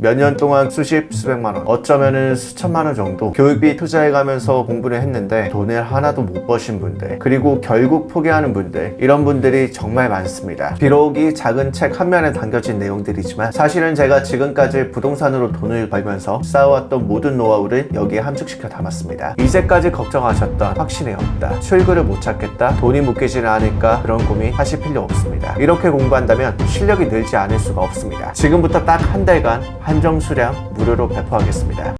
몇 년 동안 수십 수백만 원, 어쩌면은 수천만 원 정도 교육비 투자해가면서 공부를 했는데 돈을 하나도 못 버신 분들, 그리고 결국 포기하는 분들, 이런 분들이 정말 많습니다. 비록 이 작은 책 한 면에 담겨진 내용들이지만 사실은 제가 지금까지 부동산으로 돈을 벌면서 쌓아왔던 모든 노하우를 여기에 함축시켜 담았습니다. 이제까지 걱정하셨던 확신이 없다, 출구를 못 찾겠다, 돈이 묶이지는 않을까, 그런 고민 하실 필요 없습니다. 이렇게 공부한다면 실력이 늘지 않을 수가 없습니다. 지금부터 딱 한 달간 한정 수량 무료로 배포하겠습니다.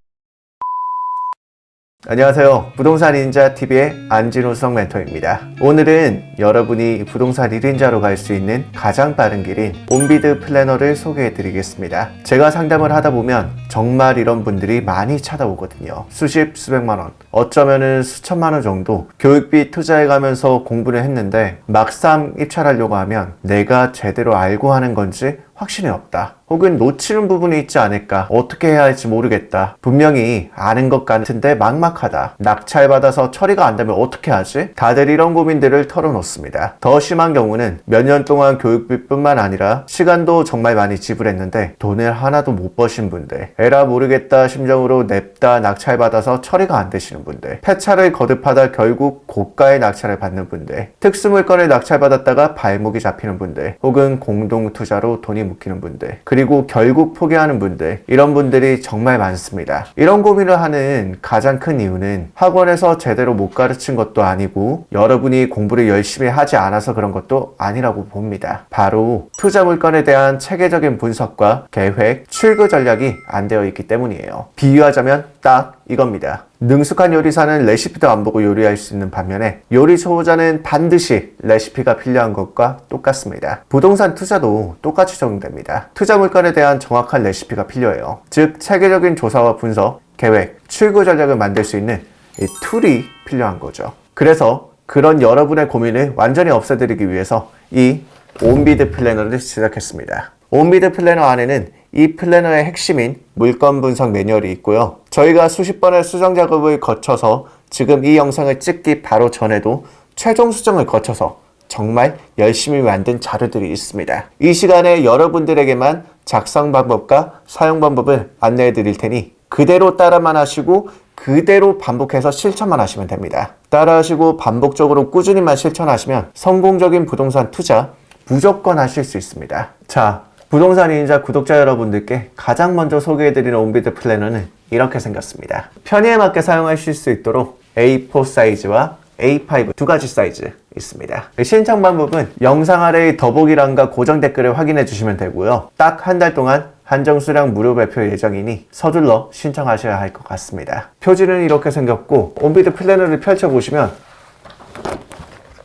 안녕하세요. 부동산 닌자TV의 안진우성 멘토입니다. 오늘은 여러분이 부동산 1인자로 갈 수 있는 가장 빠른 길인 온비드 플래너를 소개해 드리겠습니다. 제가 상담을 하다 보면 정말 이런 분들이 많이 찾아오거든요. 수십, 수백만 원, 어쩌면은 수천만 원 정도 교육비 투자해 가면서 공부를 했는데 막상 입찰하려고 하면 내가 제대로 알고 하는 건지 확신이 없다, 혹은 놓치는 부분이 있지 않을까, 어떻게 해야 할지 모르겠다, 분명히 아는 것 같은데 막막하다, 낙찰받아서 처리가 안 되면 어떻게 하지? 다들 이런 고민들을 털어놓습니다. 더 심한 경우는 몇 년 동안 교육비뿐만 아니라 시간도 정말 많이 지불했는데 돈을 하나도 못 버신 분들, 에라 모르겠다 심정으로 냅다 낙찰받아서 처리가 안 되시는 분들, 폐차를 거듭하다 결국 고가의 낙찰을 받는 분들, 특수물건을 낙찰받았다가 발목이 잡히는 분들, 혹은 공동투자로 돈이 묶이는 분들, 그리고 결국 포기하는 분들, 이런 분들이 정말 많습니다. 이런 고민을 하는 가장 큰 이유는 학원에서 제대로 못 가르친 것도 아니고 여러분이 공부를 열심히 하지 않아서 그런 것도 아니라고 봅니다. 바로 투자 물건에 대한 체계적인 분석과 계획, 출구 전략이 안 되어 있기 때문이에요. 비유하자면 딱 이겁니다. 능숙한 요리사는 레시피도 안 보고 요리할 수 있는 반면에 요리 초보자는 반드시 레시피가 필요한 것과 똑같습니다. 부동산 투자도 똑같이 적용됩니다. 투자 물건에 대한 정확한 레시피가 필요해요. 즉 체계적인 조사와 분석, 계획, 출구 전략을 만들 수 있는 이 툴이 필요한 거죠. 그래서 그런 여러분의 고민을 완전히 없애드리기 위해서 이 온비드 플래너를 시작했습니다. 온비드 플래너 안에는 이 플래너의 핵심인 물건 분석 매뉴얼이 있고요. 저희가 수십 번의 수정 작업을 거쳐서 지금 이 영상을 찍기 바로 전에도 최종 수정을 거쳐서 정말 열심히 만든 자료들이 있습니다. 이 시간에 여러분들에게만 작성 방법과 사용 방법을 안내해 드릴 테니 그대로 따라만 하시고 그대로 반복해서 실천만 하시면 됩니다. 따라하시고 반복적으로 꾸준히만 실천하시면 성공적인 부동산 투자 무조건 하실 수 있습니다. 자, 부동산 2인자 구독자 여러분들께 가장 먼저 소개해드리는 온비드 플래너는 이렇게 생겼습니다. 편의에 맞게 사용하실 수 있도록 A4 사이즈와 A5 두 가지 사이즈 있습니다. 신청 방법은 영상 아래의 더보기란과 고정 댓글을 확인해 주시면 되고요. 딱 한 달 동안 한정 수량 무료 배포 예정이니 서둘러 신청하셔야 할 것 같습니다. 표지는 이렇게 생겼고 온비드 플래너를 펼쳐보시면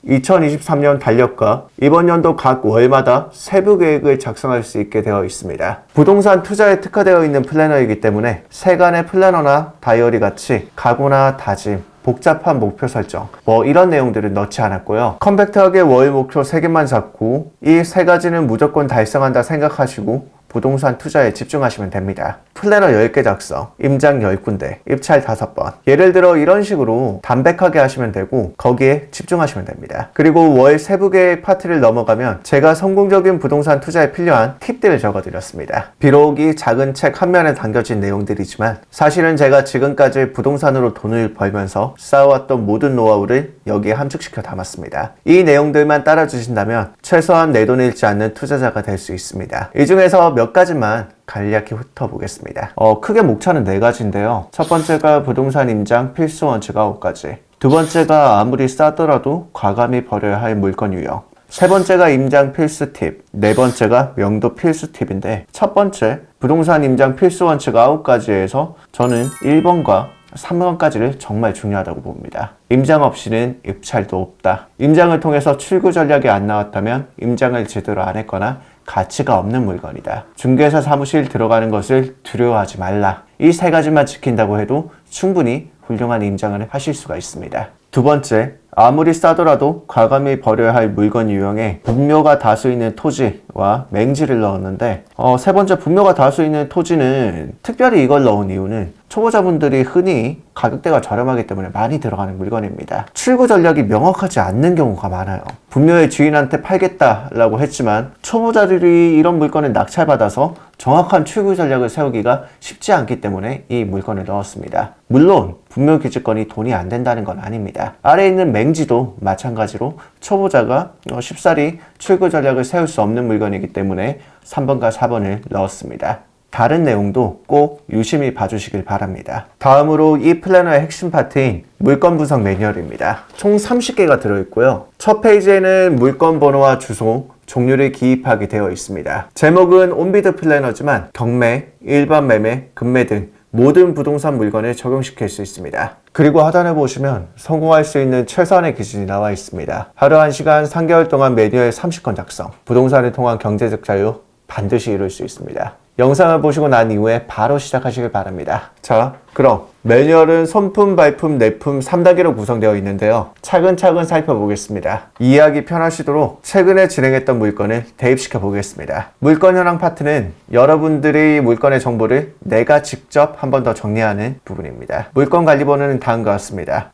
2023년 달력과 이번 연도 각 월마다 세부 계획을 작성할 수 있게 되어 있습니다. 부동산 투자에 특화되어 있는 플래너이기 때문에 세간의 플래너나 다이어리 같이 각오나 다짐, 복잡한 목표 설정, 이런 내용들은 넣지 않았고요. 컴팩트하게 월 목표 3개만 잡고 이 3가지는 무조건 달성한다 생각하시고 부동산 투자에 집중하시면 됩니다. 플래너 10개 작성, 임장 10군데, 입찰 5번. 예를 들어 이런 식으로 담백하게 하시면 되고 거기에 집중하시면 됩니다. 그리고 월 세부 계획 파트를 넘어가면 제가 성공적인 부동산 투자에 필요한 팁들을 적어드렸습니다. 비록 이 작은 책 한 면에 담겨진 내용들이지만 사실은 제가 지금까지 부동산으로 돈을 벌면서 쌓아왔던 모든 노하우를 여기에 함축시켜 담았습니다. 이 내용들만 따라주신다면 최소한 내 돈 잃지 않는 투자자가 될 수 있습니다. 이 중에서 몇 가지만 간략히 훑어보겠습니다. 크게 목차는 4가지인데요. 첫 번째가 부동산 임장 필수 원칙 9가지. 두 번째가 아무리 싸더라도 과감히 버려야 할 물건 유형. 세 번째가 임장 필수 팁. 네 번째가 명도 필수 팁인데 첫 번째 부동산 임장 필수 원칙 9가지에서 저는 1번과 3번까지를 정말 중요하다고 봅니다. 임장 없이는 입찰도 없다. 임장을 통해서 출구 전략이 안 나왔다면 임장을 제대로 안 했거나 가치가 없는 물건이다. 중개사 사무실 들어가는 것을 두려워하지 말라. 이 3가지만 지킨다고 해도 충분히 훌륭한 임장을 하실 수가 있습니다. 두 번째, 아무리 싸더라도 과감히 버려야 할 물건 유형에 분묘가 다수 있는 토지 분묘와 맹지를 넣었는데 세 번째 분묘가 다수 있는 토지는 특별히 이걸 넣은 이유는 초보자분들이 흔히 가격대가 저렴하기 때문에 많이 들어가는 물건입니다. 출구 전략이 명확하지 않는 경우가 많아요. 분묘의 주인한테 팔겠다라고 했지만 초보자들이 이런 물건을 낙찰받아서 정확한 출구 전략을 세우기가 쉽지 않기 때문에 이 물건을 넣었습니다. 물론 분묘 기지권이 돈이 안 된다는 건 아닙니다. 아래에 있는 맹지도 마찬가지로 초보자가 쉽사리 출구 전략을 세울 수 없는 물건이기 때문에 3번과 4번을 넣었습니다. 다른 내용도 꼭 유심히 봐주시길 바랍니다. 다음으로 이 플래너의 핵심 파트인 물건 분석 매뉴얼입니다. 총 30개가 들어있고요. 첫 페이지에는 물건 번호와 주소, 종류를 기입하게 되어 있습니다. 제목은 온비드 플래너지만 경매, 일반 매매, 금매 등 모든 부동산 물건을 적용시킬 수 있습니다. 그리고 하단에 보시면 성공할 수 있는 최소한의 기준이 나와 있습니다. 하루 1시간 3개월 동안 매뉴얼 30건 작성, 부동산을 통한 경제적 자유 반드시 이룰 수 있습니다. 영상을 보시고 난 이후에 바로 시작하시길 바랍니다. 자, 그럼 매뉴얼은 손품, 발품, 내품 3단계로 구성되어 있는데요. 차근차근 살펴보겠습니다. 이해하기 편하시도록 최근에 진행했던 물건을 대입시켜 보겠습니다. 물건 현황 파트는 여러분들이 물건의 정보를 내가 직접 한 번 더 정리하는 부분입니다. 물건 관리번호는 다음과 같습니다.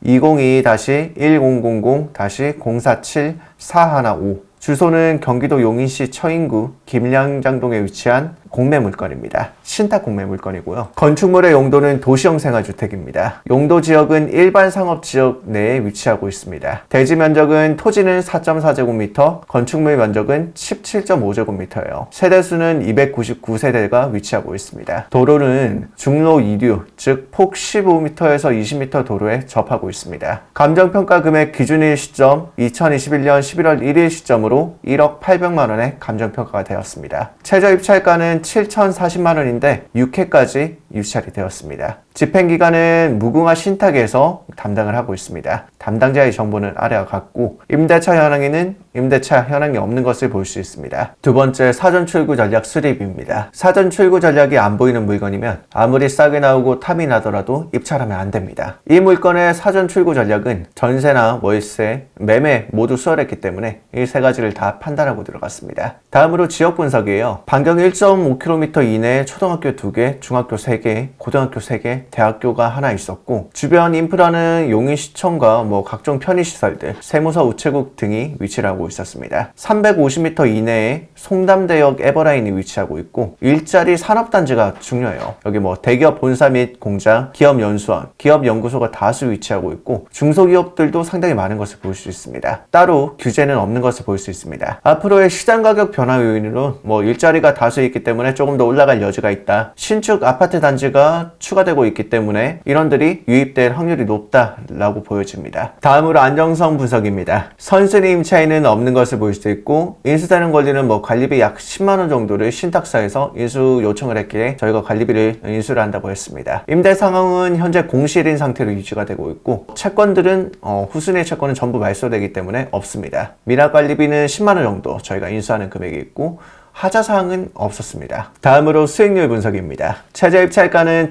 202-1000-047-415 주소는 경기도 용인시 처인구 김량장동에 위치한 공매 물건입니다. 신탁 공매 물건이고요. 건축물의 용도는 도시형 생활주택입니다. 용도 지역은 일반 상업지역 내에 위치하고 있습니다. 대지 면적은 토지는 4.4제곱미터, 건축물 면적은 17.5제곱미터예요. 세대수는 299세대가 위치하고 있습니다. 도로는 중로 2류, 즉 폭 15m에서 20m 도로에 접하고 있습니다. 감정평가 금액 기준일 시점 2021년 11월 1일 시점으로 1억 800만원의 감정평가가 되었습니다. 최저 입찰가는 7,040만원인데 6회까지 유찰이 되었습니다. 집행기간은 무궁화 신탁에서 담당을 하고 있습니다. 담당자의 정보는 아래와 같고 임대차 현황에는 임대차 현황이 없는 것을 볼 수 있습니다. 두 번째, 사전 출구 전략 수립입니다. 사전 출구 전략이 안 보이는 물건이면 아무리 싸게 나오고 탐이 나더라도 입찰하면 안 됩니다. 이 물건의 사전 출구 전략은 전세나 월세, 매매 모두 수월했기 때문에 이 세 가지를 다 판단하고 들어갔습니다. 다음으로 지역 분석이에요. 반경 1.5km 이내에 초등학교 2개, 중학교 3개, 고등학교 3개, 대학교가 하나 있었고 주변 인프라는 용인시청과 각종 편의시설들, 세무서 우체국 등이 위치를 하고 있었습니다. 350m 이내에 송담대역 에버라인이 위치하고 있고 일자리 산업단지가 중요해요. 여기 대기업 본사 및 공장, 기업연수원, 기업연구소가 다수 위치하고 있고 중소기업들도 상당히 많은 것을 볼 수 있습니다. 따로 규제는 없는 것을 볼 수 있습니다. 앞으로의 시장 가격 변화 요인으로 일자리가 다수 있기 때문에 조금 더 올라갈 여지가 있다. 신축 아파트 단지가 추가되고 있기 때문에 인원들이 유입될 확률이 높다라고 보여집니다. 다음으로 안정성 분석입니다. 선순위 임차인은 없는 것을 볼 수 있고 인수되는 권리는 관리비 약 10만원 정도를 신탁사에서 인수 요청을 했기에 저희가 관리비를 인수를 한다고 했습니다. 임대 상황은 현재 공실인 상태로 유지가 되고 있고 채권들은 후순위 채권은 전부 말소되기 때문에 없습니다. 미납 관리비는 10만원 정도 저희가 인수하는 금액이 있고 하자사항은 없었습니다. 다음으로 수익률 분석입니다. 최저 입찰가는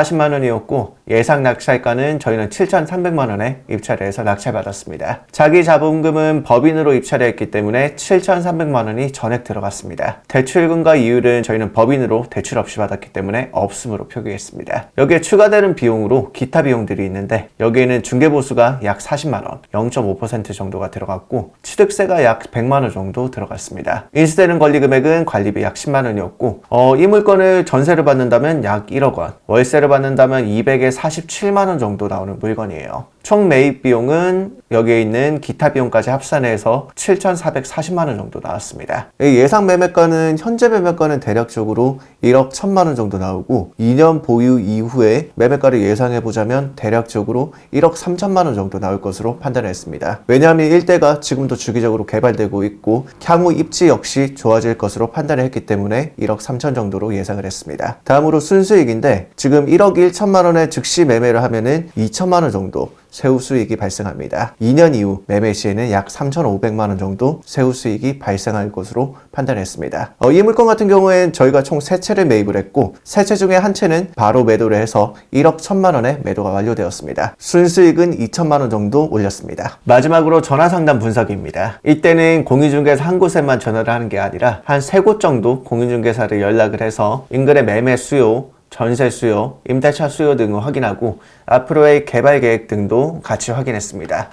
7,040만원이었고 예상 낙찰가는 저희는 7,300만원에 입찰을 해서 낙찰받았습니다. 자기 자본금은 법인으로 입찰을 했기 때문에 7,300만원이 전액 들어갔습니다. 대출금과 이율은 저희는 법인으로 대출 없이 받았기 때문에 없음으로 표기했습니다. 여기에 추가되는 비용으로 기타 비용들이 있는데 여기에는 중개보수가 약 40만원, 0.5% 정도가 들어갔고 취득세가 약 100만원 정도 들어갔습니다. 인수되는 권리금액 은 관리비 약 10만원이었고 이 물건을 전세를 받는다면 약 1억원, 월세를 받는다면 200에 47만원 정도 나오는 물건이에요. 총 매입 비용은 여기에 있는 기타 비용까지 합산해서 7,440만원 정도 나왔습니다. 예상 매매가는 현재 매매가는 대략적으로 1억 1천만원 정도 나오고 2년 보유 이후에 매매가를 예상해보자면 대략적으로 1억 3천만원 정도 나올 것으로 판단했습니다. 왜냐하면 일대가 지금도 주기적으로 개발되고 있고 향후 입지 역시 좋아질 것으로 판단을 했기 때문에 1억 3천 정도로 예상을 했습니다. 다음으로 순수익인데 지금 1억 1천만원에 즉시 매매를 하면은 2천만원 정도 세후 수익이 발생합니다. 2년 이후 매매 시에는 약 3,500만 원 정도 세후 수익이 발생할 것으로 판단했습니다. 이 물건 같은 경우에는 저희가 총 3채를 매입을 했고 3채 중에 한 채는 바로 매도를 해서 1억 1천만 원에 매도가 완료되었습니다. 순수익은 2천만 원 정도 올렸습니다. 마지막으로 전화상담 분석입니다. 이때는 공인중개사 한 곳에만 전화를 하는 게 아니라 한 3곳 정도 공인중개사를 연락을 해서 인근의 매매 수요, 전세 수요, 임대차 수요 등을 확인하고 앞으로의 개발 계획 등도 같이 확인했습니다.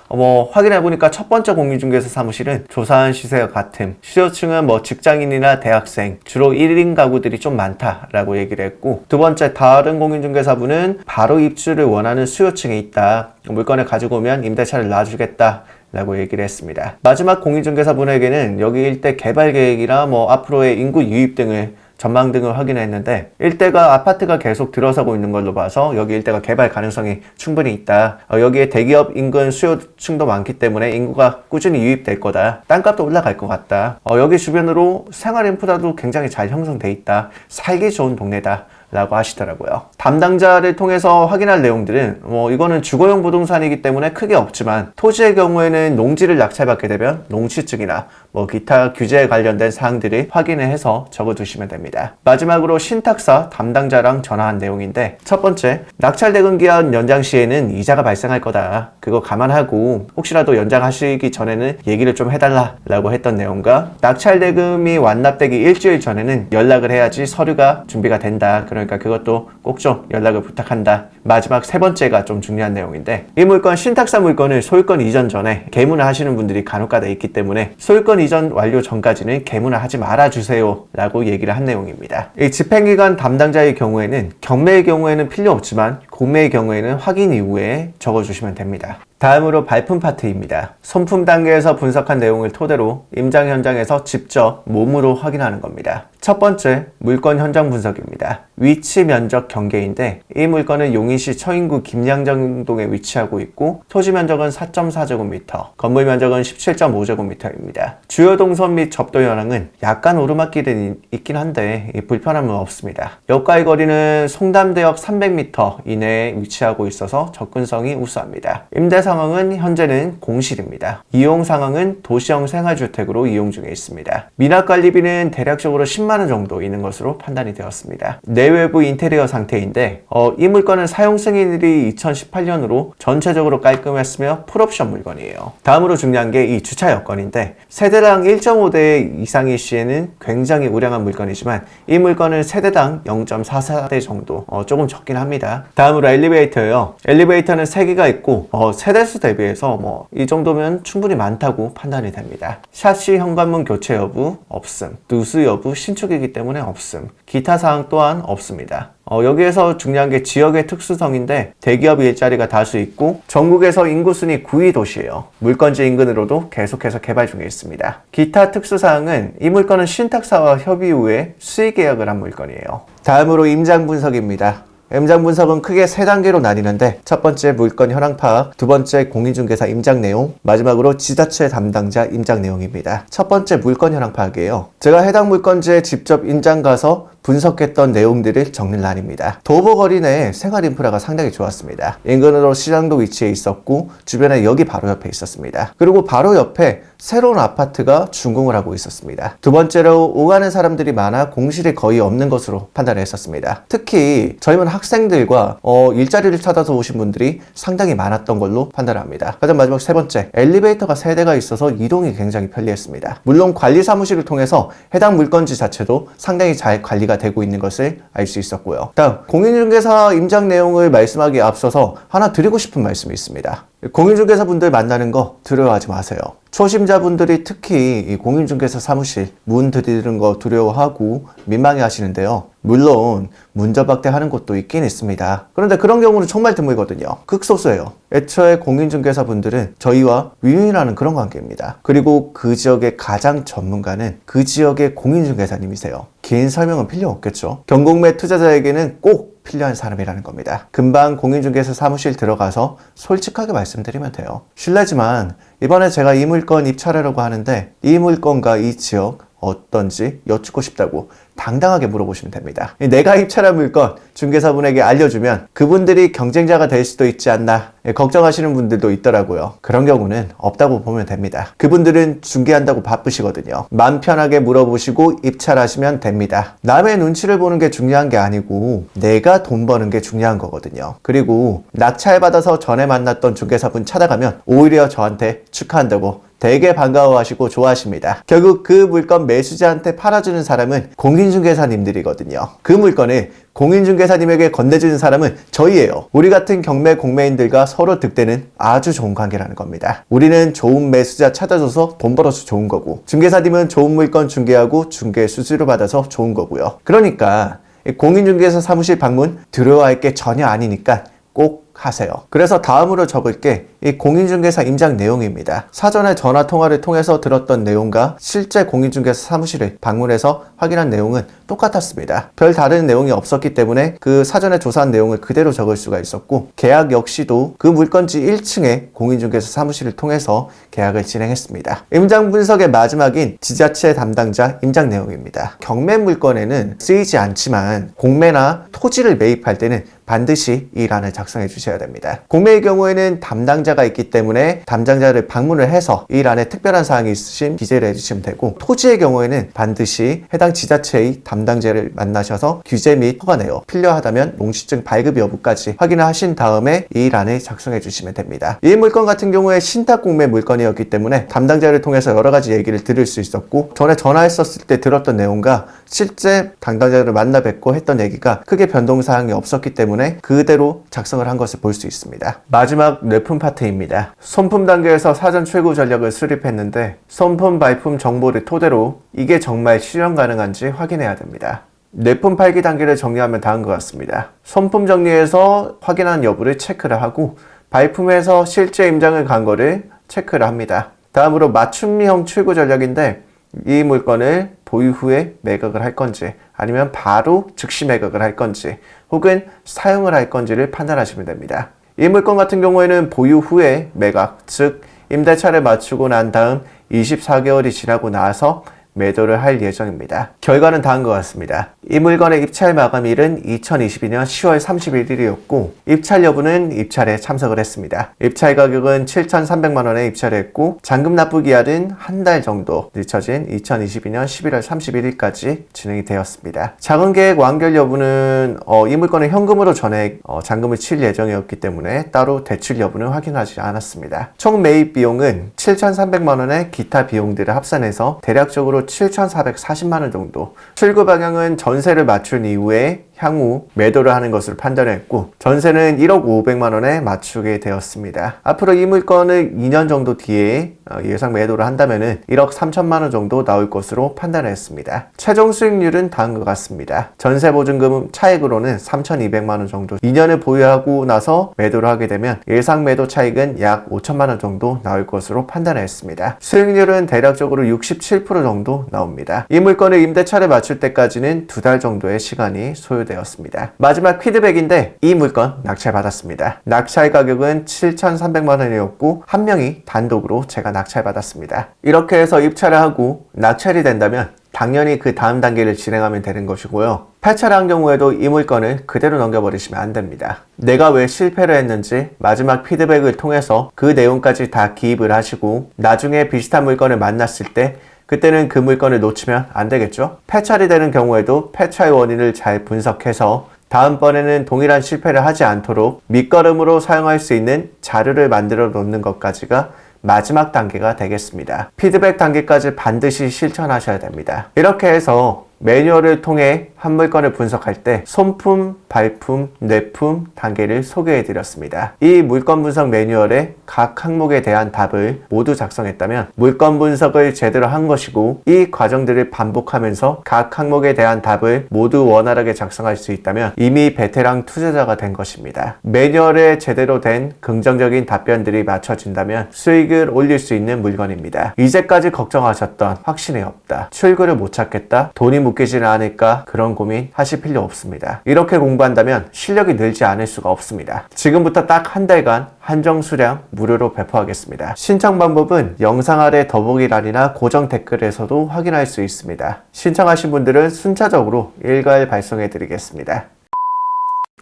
확인해보니까 첫 번째 공인중개사 사무실은 조사한 시세와 같음, 수요층은 직장인이나 대학생, 주로 1인 가구들이 좀 많다라고 얘기를 했고, 두 번째 다른 공인중개사분은 바로 입주를 원하는 수요층에 있다. 물건을 가지고 오면 임대차를 놔주겠다. 라고 얘기를 했습니다. 마지막 공인중개사분에게는 여기 일대 개발 계획이나 앞으로의 인구 유입 등을 전망 등을 확인했는데 일대가 아파트가 계속 들어서고 있는 걸로 봐서 여기 일대가 개발 가능성이 충분히 있다. 여기에 대기업 인근 수요층도 많기 때문에 인구가 꾸준히 유입될 거다. 땅값도 올라갈 것 같다. 여기 주변으로 생활 인프라도 굉장히 잘 형성돼 있다. 살기 좋은 동네다. 라고 하시더라고요. 담당자를 통해서 확인할 내용들은 이거는 주거용 부동산이기 때문에 크게 없지만 토지의 경우에는 농지를 낙찰받게 되면 농취증이나 기타 규제에 관련된 사항들을 확인을 해서 적어두시면 됩니다. 마지막으로 신탁사 담당자랑 전화한 내용인데 첫 번째, 낙찰대금 기한 연장 시에는 이자가 발생할 거다. 그거 감안하고 혹시라도 연장하시기 전에는 얘기를 좀 해달라 라고 했던 내용과 낙찰대금이 완납되기 일주일 전에는 연락을 해야지 서류가 준비가 된다. 그러니까 그것도 꼭 좀 연락을 부탁한다. 마지막 세 번째가 좀 중요한 내용인데 이 물건 신탁사 물건을 소유권 이전 전에 개문을 하시는 분들이 간혹가다 있기 때문에 소유권 이전 완료 전까지는 개문을 하지 말아주세요 라고 얘기를 한 내용입니다. 이 집행기관 담당자의 경우에는 경매의 경우에는 필요 없지만 공매의 경우에는 확인 이후에 적어주시면 됩니다. 다음으로 발품 파트입니다. 손품 단계에서 분석한 내용을 토대로 임장 현장에서 직접 몸으로 확인하는 겁니다. 첫 번째, 물건 현장 분석입니다. 위치 면적 경계인데 이 물건은 용인시 처인구 김양정동에 위치하고 있고 토지 면적은 4.4제곱미터, 건물 면적은 17.5제곱미터입니다. 주요 동선 및 접도 현황은 약간 오르막길은 있긴 한데 불편함은 없습니다. 역과의 거리는 송담대역 300m 이내에 위치하고 있어서 접근성이 우수합니다. 임대 상황은 현재는 공실입니다. 이용 상황은 도시형 생활주택으로 이용 중에 있습니다. 미납관리비는 대략적으로 10만 원 정도 있는 것으로 판단이 되었습니다. 내외부 인테리어 상태인데 이 물건은 사용 승인일이 2018년으로 전체적으로 깔끔했으며 풀옵션 물건이에요. 다음으로 중요한 게 이 주차 여건인데 세대당 1.5대 이상의 시에는 굉장히 우량한 물건이지만 이 물건은 세대당 0.44대 정도 조금 적긴 합니다. 다음으로 엘리베이터예요. 엘리베이터는 3개가 있고 세대수 대비해서 이 정도면 충분히 많다고 판단이 됩니다. 샤시 현관문 교체 여부 없음, 누수 여부 신축이기 때문에 없음, 기타 사항 또한 없습니다. 여기에서 중요한 게 지역의 특수성인데 대기업 일자리가 다수 있고 전국에서 인구순위 9위 도시예요. 물건지 인근으로도 계속해서 개발 중에 있습니다. 기타 특수사항은 이 물건은 신탁사와 협의 후에 수익 계약을 한 물건이에요. 다음으로 임장 분석입니다. 임장 분석은 크게 3단계로 나뉘는데 첫 번째 물건 현황 파악, 두 번째 공인중개사 임장 내용, 마지막으로 지자체 담당자 임장 내용입니다. 첫 번째 물건 현황 파악이에요. 제가 해당 물건지에 직접 임장 가서 분석했던 내용들을 적는 란입니다. 도보거리 내에 생활 인프라가 상당히 좋았습니다. 인근으로 시장도 위치해 있었고 주변에 역이 바로 옆에 있었습니다. 그리고 바로 옆에 새로운 아파트가 준공을 하고 있었습니다. 두 번째로 오가는 사람들이 많아 공실이 거의 없는 것으로 판단했었습니다. 특히 젊은 학생들과 일자리를 찾아서 오신 분들이 상당히 많았던 걸로 판단합니다. 가장 마지막 세 번째, 엘리베이터가 3대가 있어서 이동이 굉장히 편리했습니다. 물론 관리 사무실을 통해서 해당 물건지 자체도 상당히 잘 관리가 되고 있는 것을 알 수 있었고요. 다음, 공인중개사 임장 내용을 말씀하기에 앞서서 하나 드리고 싶은 말씀이 있습니다. 공인중개사 분들 만나는 거 두려워하지 마세요. 초심자분들이 특히 이 공인중개사 사무실 문 들이는 거 두려워하고 민망해 하시는데요. 물론 문전박대 하는 곳도 있긴 있습니다. 그런데 그런 경우는 정말 드물거든요. 극소수예요. 애초에 공인중개사 분들은 저희와 윈윈하는 그런 관계입니다. 그리고 그 지역의 가장 전문가는 그 지역의 공인중개사님이세요. 긴 설명은 필요 없겠죠. 경공매 투자자에게는 꼭 필요한 사람이라는 겁니다. 금방 공인중개사 사무실 들어가서 솔직하게 말씀드리면 돼요. 실례지만 이번에 제가 이 물건 입찰하려고 하는데 이 물건과 이 지역 어떤지 여쭙고 싶다고 당당하게 물어보시면 됩니다. 내가 입찰한 물건 중개사분에게 알려주면 그분들이 경쟁자가 될 수도 있지 않나 걱정하시는 분들도 있더라고요. 그런 경우는 없다고 보면 됩니다. 그분들은 중개한다고 바쁘시거든요. 마음 편하게 물어보시고 입찰하시면 됩니다. 남의 눈치를 보는 게 중요한 게 아니고 내가 돈 버는 게 중요한 거거든요. 그리고 낙찰받아서 전에 만났던 중개사분 찾아가면 오히려 저한테 축하한다고 되게 반가워하시고 좋아하십니다. 결국 그 물건 매수자한테 팔아주는 사람은 공인중개사님들이거든요. 그 물건을 공인중개사님에게 건네주는 사람은 저희예요. 우리 같은 경매 공매인들과 서로 득대는 아주 좋은 관계라는 겁니다. 우리는 좋은 매수자 찾아줘서 돈 벌어서 좋은 거고, 중개사님은 좋은 물건 중개하고 중개 수수료 받아서 좋은 거고요. 그러니까 공인중개사 사무실 방문 두려워할 게 전혀 아니니까 꼭 하세요. 그래서 다음으로 적을 게 이 공인중개사 임장 내용입니다. 사전에 전화통화를 통해서 들었던 내용과 실제 공인중개사 사무실을 방문해서 확인한 내용은 똑같았습니다. 별 다른 내용이 없었기 때문에 그 사전에 조사한 내용을 그대로 적을 수가 있었고, 계약 역시도 그 물건지 1층에 공인중개사 사무실을 통해서 계약을 진행했습니다. 임장 분석의 마지막인 지자체 담당자 임장 내용입니다. 경매 물건에는 쓰이지 않지만 공매나 토지를 매입할 때는 반드시 이 란을 작성해 주셔야 됩니다. 공매의 경우에는 담당자가 있기 때문에 담당자를 방문을 해서 이 란에 특별한 사항이 있으신 기재를 해주시면 되고, 토지의 경우에는 반드시 해당 지자체의 담당자를 만나셔서 규제 및 허가 내역, 필요하다면 농시증 발급 여부까지 확인을 하신 다음에 이 란을 작성해 주시면 됩니다. 이 물건 같은 경우에 신탁 공매 물건이었기 때문에 담당자를 통해서 여러 가지 얘기를 들을 수 있었고, 전에 전화했었을 때 들었던 내용과 실제 담당자를 만나 뵙고 했던 얘기가 크게 변동사항이 없었기 때문에 그대로 작성을 한 것을 볼 수 있습니다. 마지막 뇌품 파트입니다. 손품 단계에서 사전 최고 전략을 수립했는데 손품 발품 정보를 토대로 이게 정말 실현 가능한지 확인해야 됩니다. 뇌품 팔기 단계를 정리하면 다음과 같습니다. 손품 정리해서 확인한 여부를 체크를 하고, 발품에서 실제 임장을 간 거를 체크를 합니다. 다음으로 맞춤형 출고 전략인데, 이 물건을 보유 후에 매각을 할 건지, 아니면 바로 즉시 매각을 할 건지, 혹은 사용을 할 건지를 판단하시면 됩니다. 이 물건 같은 경우에는 보유 후에 매각, 즉 임대차를 마치고 난 다음 24개월이 지나고 나서 매도를 할 예정입니다. 결과는 다음과 같습니다. 이 물건의 입찰 마감일은 2022년 10월 31일이었고 입찰 여부는 입찰에 참석을 했습니다. 입찰 가격은 7,300만원에 입찰을 했고 잔금 납부 기한은 한 달 정도 늦춰진 2022년 11월 31일까지 진행이 되었습니다. 자금 계획 완결 여부는 이 물건을 현금으로 전액 잔금을 칠 예정이었기 때문에 따로 대출 여부는 확인하지 않았습니다. 총 매입 비용은 7,300만원의 기타 비용들을 합산해서 대략적으로 7,440만원 정도, 출고 방향은 전세를 맞춘 이후에 향후 매도를 하는 것으로 판단했고, 전세는 1억 500만원에 맞추게 되었습니다. 앞으로 이 물건을 2년 정도 뒤에 예상 매도를 한다면 1억 3천만원 정도 나올 것으로 판단했습니다. 최종 수익률은 다음과 같습니다. 전세 보증금 차익으로는 3,200만원 정도, 2년을 보유하고 나서 매도를 하게 되면 예상 매도 차익은 약 5천만원 정도 나올 것으로 판단했습니다. 수익률은 대략적으로 67% 정도 나옵니다. 이 물건을 임대차를 맞출 때까지는 2달 정도의 시간이 소요되었습니다. 마지막 피드백인데, 이 물건 낙찰받았습니다. 낙찰 가격은 7,300만원이었고 한 명이 단독으로 제가 낙찰받았습니다. 이렇게 해서 입찰을 하고 낙찰이 된다면 당연히 그 다음 단계를 진행하면 되는 것이고요. 폐차를 한 경우에도 이 물건을 그대로 넘겨버리시면 안 됩니다. 내가 왜 실패를 했는지 마지막 피드백을 통해서 그 내용까지 다 기입을 하시고, 나중에 비슷한 물건을 만났을 때 그때는 그 물건을 놓치면 안 되겠죠? 폐차이 되는 경우에도 폐차의 원인을 잘 분석해서 다음번에는 동일한 실패를 하지 않도록 밑거름으로 사용할 수 있는 자료를 만들어 놓는 것까지가 마지막 단계가 되겠습니다. 피드백 단계까지 반드시 실천하셔야 됩니다. 이렇게 해서 매뉴얼을 통해 한 물건을 분석할 때 손품, 발품, 뇌품 단계를 소개해 드렸습니다. 이 물건 분석 매뉴얼에 각 항목에 대한 답을 모두 작성했다면 물건 분석을 제대로 한 것이고, 이 과정들을 반복하면서 각 항목에 대한 답을 모두 원활하게 작성할 수 있다면 이미 베테랑 투자자가 된 것입니다. 매뉴얼에 제대로 된 긍정적인 답변들이 맞춰진다면 수익을 올릴 수 있는 물건입니다. 이제까지 걱정하셨던 확신이 없다, 출구를 못 찾겠다, 돈이 묶이지는 않을까, 그런 고민 하실 필요 없습니다. 이렇게 공부한다면 실력이 늘지 않을 수가 없습니다. 지금부터 딱 한 달간 한정 수량 무료로 배포하겠습니다. 신청 방법은 영상 아래 더보기란이나 고정 댓글에서도 확인할 수 있습니다. 신청하신 분들은 순차적으로 일괄 발송해 드리겠습니다.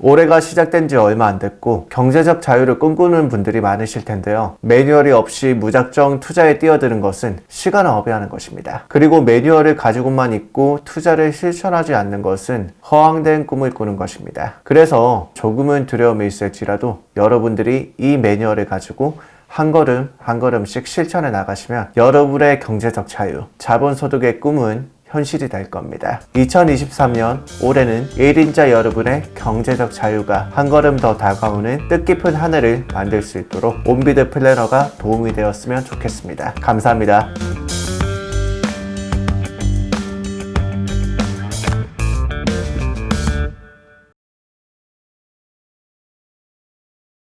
올해가 시작된 지 얼마 안 됐고 경제적 자유를 꿈꾸는 분들이 많으실 텐데요. 매뉴얼이 없이 무작정 투자에 뛰어드는 것은 시간을 허비하는 것입니다. 그리고 매뉴얼을 가지고만 있고 투자를 실천하지 않는 것은 허황된 꿈을 꾸는 것입니다. 그래서 조금은 두려움이 있을지라도 여러분들이 이 매뉴얼을 가지고 한 걸음 한 걸음씩 실천해 나가시면 여러분의 경제적 자유, 자본소득의 꿈은 현실이 될 겁니다. 2023년 올해는 1인자 여러분의 경제적 자유가 한 걸음 더 다가오는 뜻깊은 한 해를 만들 수 있도록 온비드 플래너가 도움이 되었으면 좋겠습니다. 감사합니다.